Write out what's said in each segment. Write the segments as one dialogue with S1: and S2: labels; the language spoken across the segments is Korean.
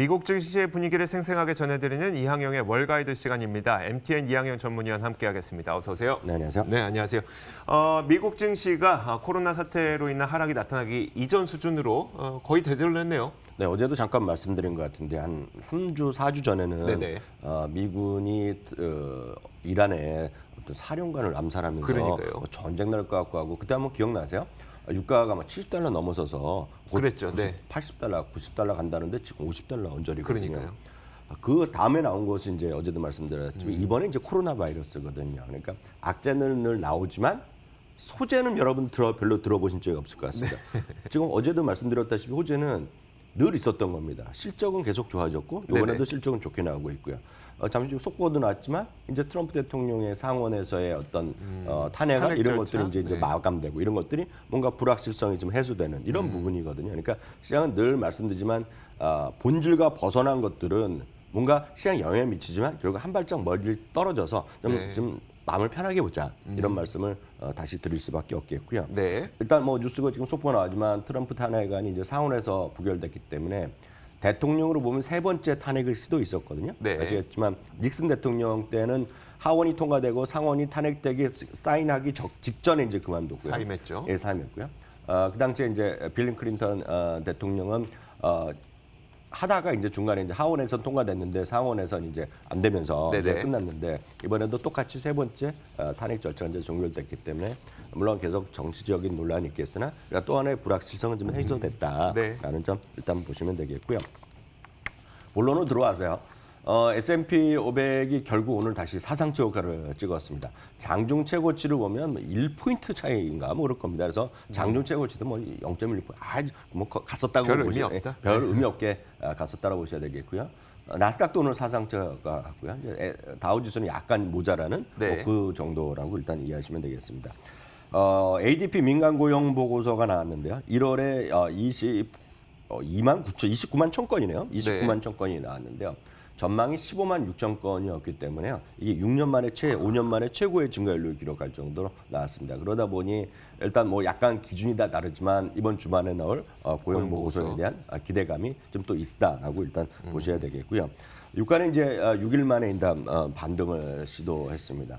S1: 미국 증시의 분위기를 생생하게 전해드리는 이항영의 월가이드 시간입니다. MTN 이항영 전문위원 함께하겠습니다. 어서 오세요.
S2: 네, 안녕하세요.
S1: 네, 안녕하세요. 미국 증시가 코로나 사태로 인한 하락이 나타나기 이전 수준으로 거의 되돌렸네요.
S2: 네, 어제도 잠깐 말씀드린 것 같은데 한 3주, 4주 전에는
S1: 네네.
S2: 미군이 이란에 어떤 사령관을 암살하면서
S1: 그러니까요.
S2: 전쟁 날 것 같고 하고 그때 한번 기억나세요? 유가가 막 70달러 넘어서서
S1: 그랬죠. 네.
S2: 80달러, 90달러 간다는데 지금 50달러 언저리거든요.
S1: 그러니까요.
S2: 그 다음에 나온 것이 이제 어제도 말씀드렸지만 이번에 이제 코로나 바이러스거든요. 그러니까 악재는 늘 나오지만 호재는 여러분 별로 들어보신 적이 없을 것 같습니다.
S1: 네.
S2: 지금 어제도 말씀드렸다시피 호재는 늘 있었던 겁니다. 실적은 계속 좋아졌고 이번에도
S1: 네네.
S2: 실적은 좋게 나오고 있고요. 잠시 속보도 나왔지만 이제 트럼프 대통령의 상원에서의 어떤 탄핵 이런
S1: 절차?
S2: 것들이 이제
S1: 네.
S2: 마감되고 이런 것들이 뭔가 불확실성이 좀 해소되는 이런 부분이거든요. 그러니까 시장은 늘 말씀드리지만 본질과 벗어난 것들은 뭔가 시장에 영향을 미치지만 결국 한 발짝 멀리 떨어져서
S1: 네.
S2: 좀 마음을 편하게 보자 이런 말씀을 다시 드릴 수밖에 없겠고요.
S1: 네.
S2: 일단 뭐 뉴스가 지금 속보 나왔지만 트럼프 탄핵안이 이제 상원에서 부결됐기 때문에 대통령으로 보면 세 번째 탄핵의 시도 있었거든요.
S1: 네.
S2: 아시겠지만 닉슨 대통령 때는 하원이 통과되고 상원이 탄핵되기 사인하기 직전에 이제 그만뒀고요.
S1: 사임했죠.
S2: 예, 사임했고요. 그 당시에 이제 빌 클린턴 대통령은 하다가 이제 중간에 이제 하원에서 통과됐는데 상원에서 이제 안 되면서 이제
S1: 네네.
S2: 끝났는데 이번에도 똑같이 세 번째 탄핵 절차가 이제 종결됐기 때문에 물론 계속 정치적인 논란이 있겠으나 또 하나의 불확실성은 좀 해소됐다라는 점 일단 보시면 되겠고요. 본론으로 들어와서요. S&P 500이 결국 오늘 다시 사상 최고가를 찍었습니다. 장중 최고치를 보면 1포인트 차이인가 뭐 그럴 겁니다. 그래서 장중 최고치도 뭐 0.1포인트 뭐 갔었다고
S1: 별
S2: 보시면
S1: 의미 없다.
S2: 별 의미 없게 갔었다고 보셔야 되겠고요. 나스닥도 오늘 사상 최고가 같고요. 다우지수는 약간 모자라는
S1: 네.
S2: 그 정도라고 일단 이해하시면 되겠습니다. ADP 민간 고용 보고서가 나왔는데요. 1월에 29만 1 건이네요. 29만 천 건이 나왔는데요. 전망이 15만 6천 건이었기 때문에요. 이게 5년 만에 최고의 증가율을 기록할 정도로 나왔습니다. 그러다 보니 일단 뭐 약간 기준이 다 다르지만 이번 주말에 나올 고용 보고서에 대한 기대감이 좀 또 있다라고 일단 보셔야 되겠고요. 유가는 이제 6일 만에 일단 반등을 시도했습니다.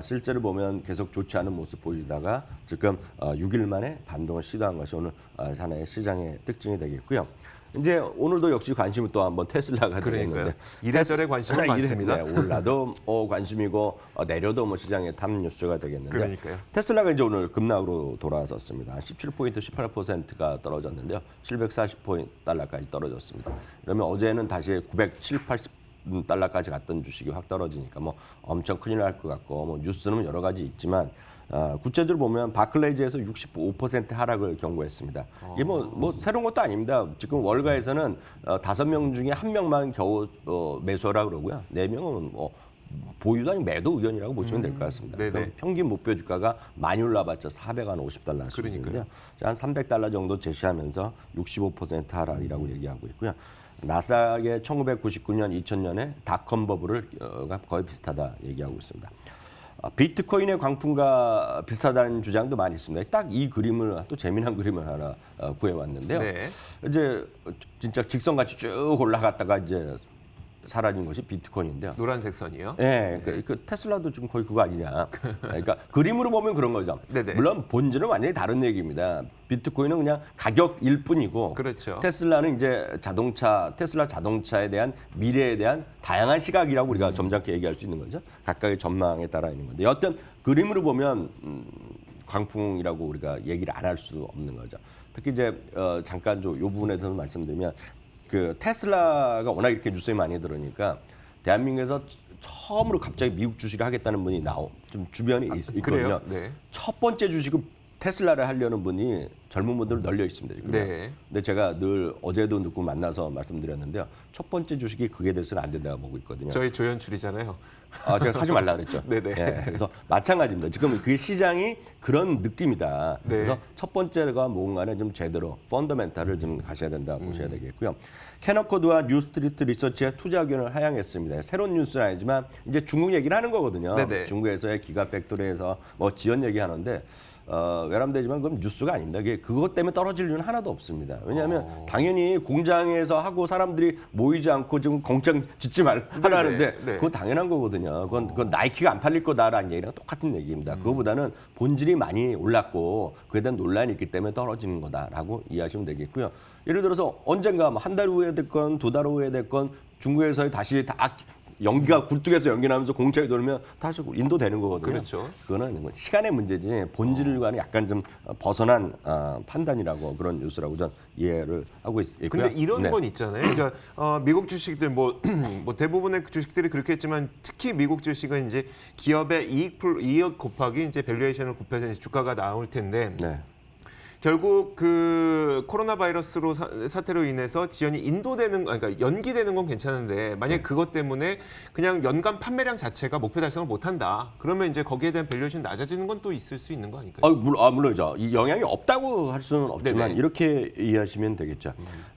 S2: 실제로 보면 계속 좋지 않은 모습 보이다가 지금 6일 만에 반등을 시도한 것이 오늘 하나의 시장의 특징이 되겠고요. 이제 오늘도 역시 관심이 또 한번 테슬라가 되겠는데
S1: 이래저래 관심은 많습니다.
S2: 네, 올라도 관심이고 내려도 뭐 시장의 탑 뉴스가 되겠는데
S1: 그러니까요.
S2: 테슬라가 이제 오늘 급락으로 돌아섰습니다. 17포인트 18%가 떨어졌는데요. 740달러까지 떨어졌습니다. 그러면 어제는 다시 907, 80달러까지 갔던 주식이 확 떨어지니까 뭐 엄청 큰일 날 것 같고 뭐 뉴스는 여러 가지 있지만 구체적으로 보면 바클레이즈에서 65% 하락을 경고했습니다. 이게 뭐 새로운 것도 아닙니다. 지금 월가에서는 5명 중에 1명만 겨우 매수하라 그러고요. 4명은 뭐 보유도 아니고 매도 의견이라고 보시면 될 것 같습니다. 그럼 평균 목표 주가가 많이 올라봤자 450달러 수준인데요. 한 300달러 정도 제시하면서 65% 하락이라고 얘기하고 있고요. 나스닥의 1999년, 2000년에 닷컴 버블가 거의 비슷하다 얘기하고 있습니다. 비트코인의 광풍과 비슷하다는 주장도 많이 있습니다. 딱 이 그림을 또 재미난 그림을 하나 구해왔는데요.
S1: 네.
S2: 이제 진짜 직선같이 쭉 올라갔다가 이제 사라진 것이 비트코인인데요.
S1: 노란색 선이요.
S2: 네, 그 테슬라도 좀 거의 그거 아니냐. 그러니까 그림으로 보면 그런 거죠.
S1: 네네.
S2: 물론 본질은 완전히 다른 얘기입니다. 비트코인은 그냥 가격일 뿐이고,
S1: 그렇죠.
S2: 테슬라는 이제 테슬라 자동차에 대한 미래에 대한 다양한 시각이라고 우리가 점잖게 얘기할 수 있는 거죠. 각각의 전망에 따라 있는 건데, 어떤 그림으로 보면 광풍이라고 우리가 얘기를 안 할 수 없는 거죠. 특히 이제 잠깐 이 부분에 대해서 말씀드리면. 그 테슬라가 워낙 이렇게 뉴스에 많이 들으니까 대한민국에서 처음으로 갑자기 미국 주식을 하겠다는 분이 좀 주변에 있거든요.
S1: 그래요? 네.
S2: 첫 번째 주식은 테슬라를 하려는 분이 젊은 분들 널려 있습니다. 지금.
S1: 네.
S2: 근데 제가 늘 어제도 누구 만나서 말씀드렸는데요. 첫 번째 주식이 그게 돼서는 안 된다고 보고 있거든요.
S1: 저희 조연출이잖아요.
S2: 제가 사지 말라 그랬죠.
S1: 네네.
S2: 예, 그래서 마찬가지입니다. 지금 그 시장이 그런 느낌이다.
S1: 네.
S2: 그래서 첫 번째가 뭔가는 좀 제대로 펀더멘탈을 좀 가셔야 된다고 보셔야 되겠고요. 캐너코드와 뉴스트리트 리서치의 투자 의견을 하향했습니다. 새로운 뉴스는 아니지만 이제 중국 얘기를 하는 거거든요.
S1: 네네.
S2: 중국에서의 기가 팩토리에서 뭐 지연 얘기하는데 외람되지만 그건 뉴스가 아닙니다. 그것 때문에 떨어질 이유는 하나도 없습니다. 왜냐하면 당연히 공장에서 하고 사람들이 모이지 않고 지금 공장 짓지 하라는데 그거 당연한 거거든요. 그건 나이키가 안 팔릴 거다라는 얘기랑 똑같은 얘기입니다. 그거보다는 본질이 많이 올랐고 그에 대한 논란이 있기 때문에 떨어지는 거다라고 이해하시면 되겠고요. 예를 들어서 언젠가 한 달 후에 됐건 2달 후에 됐건 중국에서 다시 다 연기가 굴뚝에서 연기 나면서 공차에 돌면 다시 인도되는 거거든요.
S1: 그렇죠.
S2: 그거는 시간의 문제지 본질과는 약간 좀 벗어난 판단이라고 그런 뉴스라고 저는 이해를 하고 있고요.
S1: 근데 이런 건 있잖아요. 그러니까 미국 주식들 뭐 대부분의 주식들이 그렇게 했지만 특히 미국 주식은 이제 기업의 이익 곱하기 이제 밸류에이션을 곱해서 이제 주가가 나올 텐데
S2: 네.
S1: 결국 그 코로나 바이러스로 사태로 인해서 지연이 그러니까 연기되는 건 괜찮은데 만약 그것 때문에 그냥 연간 판매량 자체가 목표 달성을 못한다. 그러면 이제 거기에 대한 밸류에이션 낮아지는 건 또 있을 수 있는 거 아닐까요?
S2: 물론이죠. 이 영향이 없다고 할 수는 없지만
S1: 네네.
S2: 이렇게 이해하시면 되겠죠.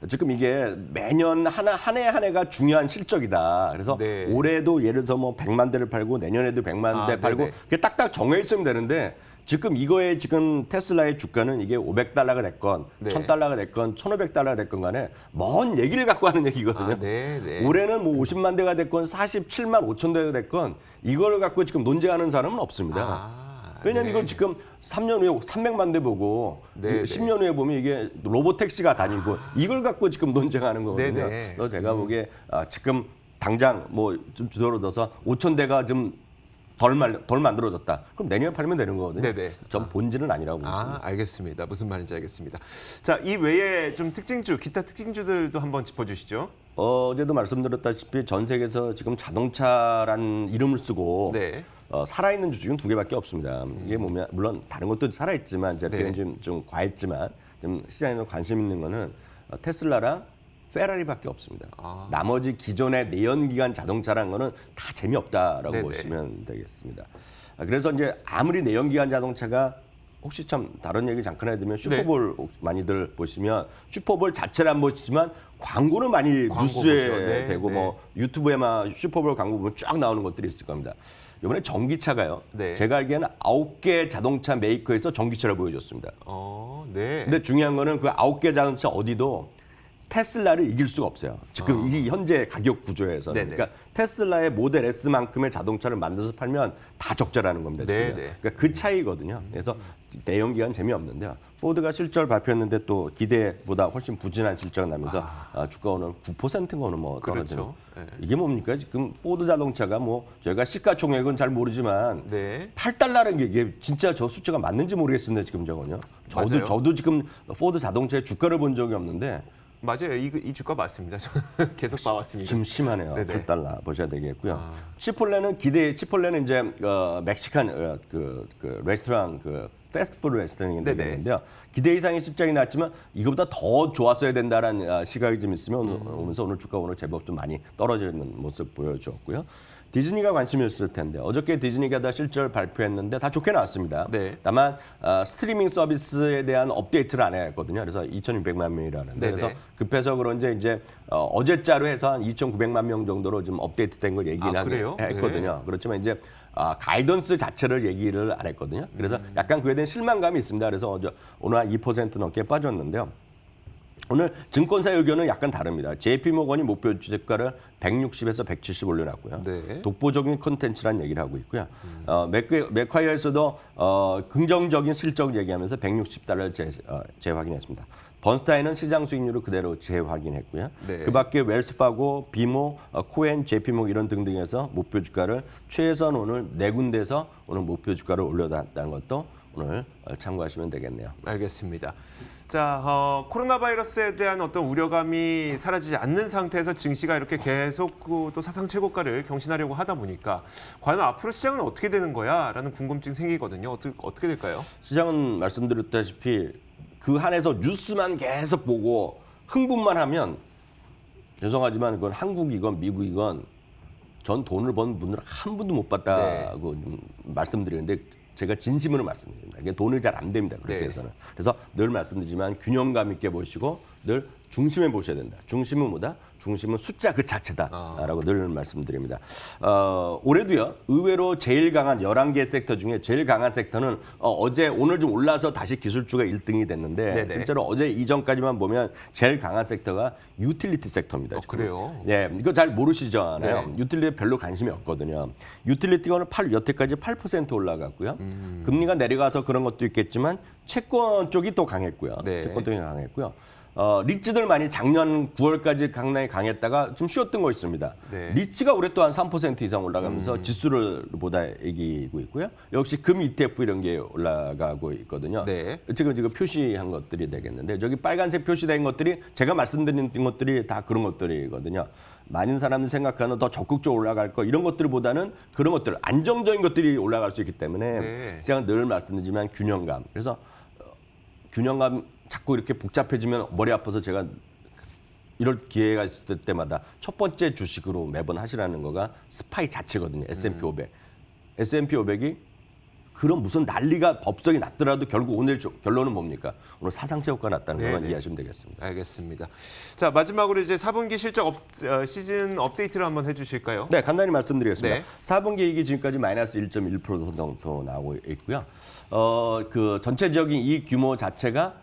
S2: 지금 이게 매년 한 해가 중요한 실적이다. 그래서
S1: 네.
S2: 올해도 예를 들어서 뭐 100만 대를 팔고 내년에도 100만 대 팔고
S1: 네네.
S2: 그게 딱딱 정해 있으면 되는데 지금 이거에 지금 테슬라의 주가는 이게 $500가 됐건
S1: 네.
S2: $1,000가 됐건 $1,500가 됐건 간에 먼 얘기를 갖고 하는 얘기거든요.
S1: 네.
S2: 올해는 뭐 50만 대가 됐건 47만 5천 대가 됐건 이걸 갖고 지금 논쟁하는 사람은 없습니다. 왜냐하면 이건 지금 3년 후에 300만 대 보고 10년 후에 보면 이게 로보택시가 다니고 이걸 갖고 지금 논쟁하는 거거든요. 그래서 제가 보기에 지금 당장 뭐 좀 주저러서 5천 대가 좀 덜 만들어졌다. 그럼 내년에 팔면 되는 거거든요. 전 본질은 아니라고 보습니다.
S1: 알겠습니다. 무슨 말인지 알겠습니다. 자, 이 외에 좀 기타 특징주들도 한번 짚어주시죠.
S2: 어제도 말씀드렸다시피 전 세계에서 지금 자동차란 이름을 쓰고 살아있는 주식은 2개밖에 없습니다. 이게 뭐냐, 물론 다른 것도 살아있지만 제가 좀 과했지만 좀 시장에서 관심 있는 거는 테슬라랑 페라리밖에 없습니다. 나머지 기존의 내연기관 자동차라는 거는 다 재미없다라고 보시면 되겠습니다. 그래서 이제 아무리 내연기관 자동차가 혹시 참 다른 얘기 잠깐 해드리면 슈퍼볼 많이들 보시면 슈퍼볼 자체를 안 보시지만 광고는 많이 뉴스에 되고 뭐 유튜브에만 슈퍼볼 광고 보면 쫙 나오는 것들이 있을 겁니다. 이번에 전기차가요. 제가 알기에는 9개 자동차 메이커에서 전기차를 보여줬습니다. 근데 중요한 거는 그 9개 자동차 어디도 테슬라를 이길 수가 없어요. 지금 이 현재 가격 구조에서는. 그러니까 테슬라의 모델 S만큼의 자동차를 만들어서 팔면 다 적자라는 겁니다. 그러니까 그 차이거든요. 그래서 내연기관 재미없는데요. 포드가 실적 발표했는데 또 기대보다 훨씬 부진한 실적을 나면서 주가 오늘 9%가 오늘 뭐 떨어지는. 이게 뭡니까? 지금 포드 자동차가 뭐 저희가 시가총액은 잘 모르지만 $8라는 게 이게 진짜 저 숫자가 맞는지 모르겠습니다. 지금 저거요. 저도 지금 포드 자동차의 주가를 본 적이 없는데
S1: 맞아요. 이 주가 맞습니다. 저는 계속 봐왔습니다.
S2: 좀 심하네요. $8 보셔야 되겠고요. 치폴레는 치폴레는 이제 멕시칸 그 레스토랑 패스트푸드 레스토랑인데요. 기대 이상의 실적이 났지만 이거보다 더 좋았어야 된다라는 시각이 좀 있으면 오면서 오늘 주가 제법 좀 많이 떨어지는 모습 보여주었고요. 디즈니가 관심이 있을 텐데 어저께 디즈니가 다 실적을 발표했는데 다 좋게 나왔습니다. 다만 스트리밍 서비스에 대한 업데이트를 안 했거든요. 그래서 2,600만 명이라는데 그래서 급해서 그런지 이제 어제자로 해서 한 2,900만 명 정도로 좀 업데이트된 걸 얘기는 했거든요. 그렇지만 이제 가이던스 자체를 얘기를 안 했거든요. 그래서 약간 그에 대한 실망감이 있습니다. 그래서 오늘 한 2% 넘게 빠졌는데요. 오늘 증권사 의견은 약간 다릅니다. JP모건이 목표 주가를 160에서 170 올려놨고요. 독보적인 콘텐츠란 얘기를 하고 있고요. 맥콰이어에서도 긍정적인 실적 얘기하면서 $160를 재확인했습니다. 번스타인은 시장 수익률을 그대로 재확인했고요. 그 밖에 웰스파고, 비모, 코엔, JP모건 이런 등등에서 목표 주가를 최선 오늘 4군데에서 오늘 목표 주가를 올려놨다는 것도 오늘 참고하시면 되겠네요.
S1: 알겠습니다. 자, 코로나 바이러스에 대한 어떤 우려감이 사라지지 않는 상태에서 증시가 이렇게 계속 또 사상 최고가를 경신하려고 하다 보니까 과연 앞으로 시장은 어떻게 되는 거야? 라는 궁금증이 생기거든요. 어떻게 될까요?
S2: 시장은 말씀드렸다시피 그 한에서 뉴스만 계속 보고 흥분만 하면 죄송하지만 그건 한국이건 미국이건 전 돈을 번 분들 한 분도 못 봤다고 말씀드리는데 제가 진심으로 말씀드립니다. 이게 돈을 잘 안 됩니다. 그렇게 해서는. 그래서 늘 말씀드리지만 균형감 있게 보시고 늘 중심에 보셔야 된다. 중심은 뭐다? 중심은 숫자 그 자체다라고 늘 말씀드립니다. 올해도요. 의외로 제일 강한 11개 섹터 중에 제일 강한 섹터는 오늘 좀 올라서 다시 기술주가 1등이 됐는데
S1: 네네.
S2: 실제로 어제 이전까지만 보면 제일 강한 섹터가 유틸리티 섹터입니다. 지금.
S1: 그래요?
S2: 네, 이거 잘 모르시잖아요.
S1: 네.
S2: 유틸리티에 별로 관심이 없거든요. 유틸리티가 오늘 여태까지 8% 올라갔고요. 금리가 내려가서 그런 것도 있겠지만 채권 쪽이 또 강했고요.
S1: 네.
S2: 채권 쪽이 강했고요. 리츠들 많이 작년 9월까지 강남에 강했다가 좀 쉬었던 거 있습니다.
S1: 네.
S2: 리츠가 올해 또한 3% 이상 올라가면서 지수를 보다 이기고 있고요. 역시 금 ETF 이런 게 올라가고 있거든요.
S1: 네.
S2: 지금 표시한 것들이 되겠는데 저기 빨간색 표시된 것들이 제가 말씀드린 것들이 다 그런 것들이거든요. 많은 사람들이 생각하는 더 적극적으로 올라갈 거 이런 것들보다는 그런 것들 안정적인 것들이 올라갈 수 있기 때문에
S1: 네.
S2: 제가 늘 말씀드리지만 균형감. 그래서 균형감 자꾸 이렇게 복잡해지면 머리 아파서 제가 이럴 기회가 있을 때마다 첫 번째 주식으로 매번 하시라는 거가 스파이 자체거든요. S&P 500. S&P 500이 그런 무슨 난리가 법석이 났더라도 결국 오늘 결론은 뭡니까? 오늘 사상체 효과 났다는 것만
S1: 네네.
S2: 이해하시면 되겠습니다.
S1: 알겠습니다. 자, 마지막으로 이제 4분기 실적 시즌 업데이트를 한번 해주실까요?
S2: 네, 간단히 말씀드리겠습니다.
S1: 네.
S2: 4분기 이익이 지금까지 마이너스 1.1% 정도 나오고 있고요. 그 전체적인 이익 규모 자체가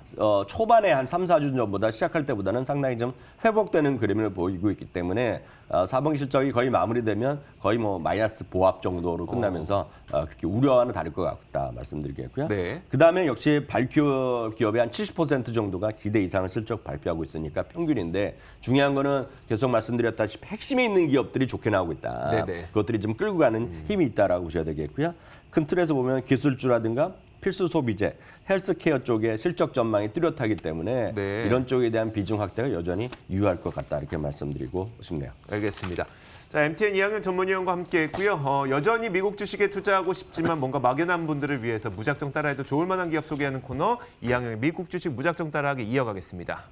S2: 초반에 한 3, 4주 전보다 시작할 때보다는 상당히 좀 회복되는 그림을 보이고 있기 때문에 4분기 실적이 거의 마무리되면 거의 뭐 마이너스 보합 정도로 끝나면서 그렇게 우려와는 다를 것 같다 말씀드리겠고요.
S1: 네.
S2: 그다음에 역시 발표 기업의 한 70% 정도가 기대 이상의 실적 발표하고 있으니까 평균인데 중요한 거는 계속 말씀드렸다시피 핵심에 있는 기업들이 좋게 나오고 있다.
S1: 네네.
S2: 그것들이 좀 끌고 가는 힘이 있다라고 보셔야 되겠고요. 큰 틀에서 보면 기술주라든가 필수 소비재, 헬스케어 쪽에 실적 전망이 뚜렷하기 때문에
S1: 네.
S2: 이런 쪽에 대한 비중 확대가 여전히 유효할 것 같다 이렇게 말씀드리고 싶네요.
S1: 알겠습니다. 자, MTN 이학년 전문위원과 함께했고요. 여전히 미국 주식에 투자하고 싶지만 뭔가 막연한 분들을 위해서 무작정 따라해도 좋을 만한 기업 소개하는 코너 이학년의 미국 주식 무작정 따라하기 이어가겠습니다.